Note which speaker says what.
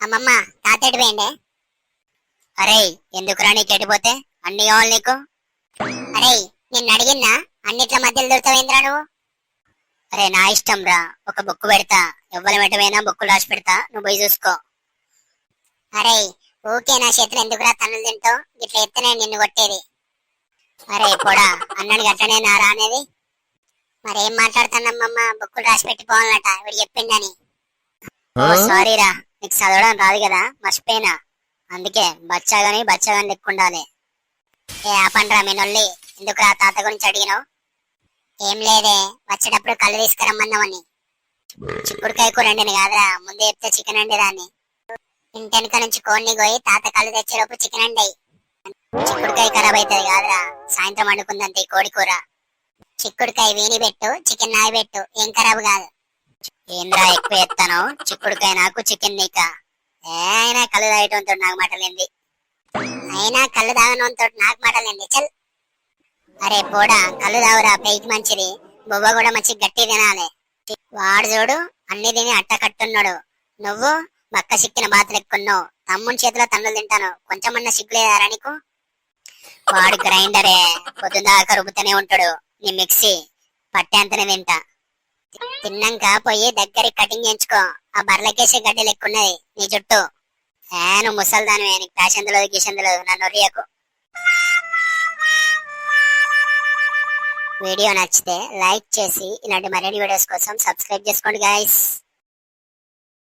Speaker 1: అమ్మమ్మ తాతేటి పోయిండే. అరే ఎందుకురా నీకు ఎడిపోతే అన్ని కావాలి నీకు. అరే నిన్ను అడిగినా అన్నిట్ల మధ్యలో దొరుకుతావేంద్రా నువ్వు. అరే నా ఇష్టం రా, ఒక బుక్ పెడతా, ఎవ్వరి వెంటమైనా బుక్కులు రాసి పెడతా, నువ్వు పోయి చూసుకో. అరే ఊకే నా చేతులు ఎందుకురా తన్నులు తింటావు, ఇట్లా ఎత్తనే నిన్ను కొట్టేది. అరే పొడా అన్నాడు గట్లనే నా రానేది. మరేం మాట్లాడుతానమ్మమ్మ, బుక్కులు రాసి పెట్టిపోవాలట వీడు చెప్పిండని. ఓ సారీరా, నీకు చదవడం రాదు కదా మర్చిపోయినా, అందుకే బచ్చాగాని లెక్కుండాలి. ఏ ఆపండ్రా మీ నొల్లి, ఎందుకురా తాత గురించి అడిగినావు. ఏం లేదే, వచ్చేటప్పుడు కళ్ళు తీసుకురమ్మన్నామని. చిక్కుడుకాయ కూర వండిని కాదురా, ముందే చెప్తే చికెన్ వండేదాన్ని. ఇంటెనక నుంచి కోడిని పోయి తాత కళ్ళు తెచ్చేలోపు చికెన్ వండాయి. చిక్కుడుకాయ ఖరాబ్ అవుతుంది కాదురా, సాయంత్రం వండుకుందంతే కోడి కూర. చిక్కుడుకాయ వీని పెట్టు, చికెన్ నాయి పెట్టు, ఏం ఖరాబ్ కాదు. ఏంద్రా ఎక్కువ ఎత్తాను, చిక్కుడుకాయ నాకు చికెన్ నీక. అయినా కళ్ళు తాగటంతో నాకు మాటలేంది, అయినా కళ్ళు తాగనంతో నాకు మాటలేంది చల్. అరే పోడా కళ్ళు తాగురా, పైకి మంచిది, బొవ్వ కూడా మంచి గట్టి తినాలి. వాడు చూడు అన్ని తిని అట్ట కట్టున్నాడు, నువ్వు బక్క సిక్కిన బాతులు ఎక్కున్నావు, తమ్ముని చేతిలో తన్నులు తింటాను, కొంచెమన్నా సిగ్గులేదారా నీకు. వాడు గ్రైండరే, పొద్దుదాకా రుబ్బుతూనే ఉంటాడు, నీ మిక్సీ పట్టేంతనే తింటా. తిన్నాక పోయి దగ్గర కటింగ్ చేయించుకో, ఆ బర్లకేసే గడ్డి లెక్కున్నది నీ చుట్టూ. నువ్వు ముసల్దానివే, నీకు ఫ్యాషన్ తెలియదు గిషన్ తెలియదు, నన్ను రియకు. వీడియో నచ్చితే లైక్ చేసి ఇలాంటి మరిన్ని వీడియోస్ కోసం సబ్స్క్రైబ్ చేసుకోండి గైస్.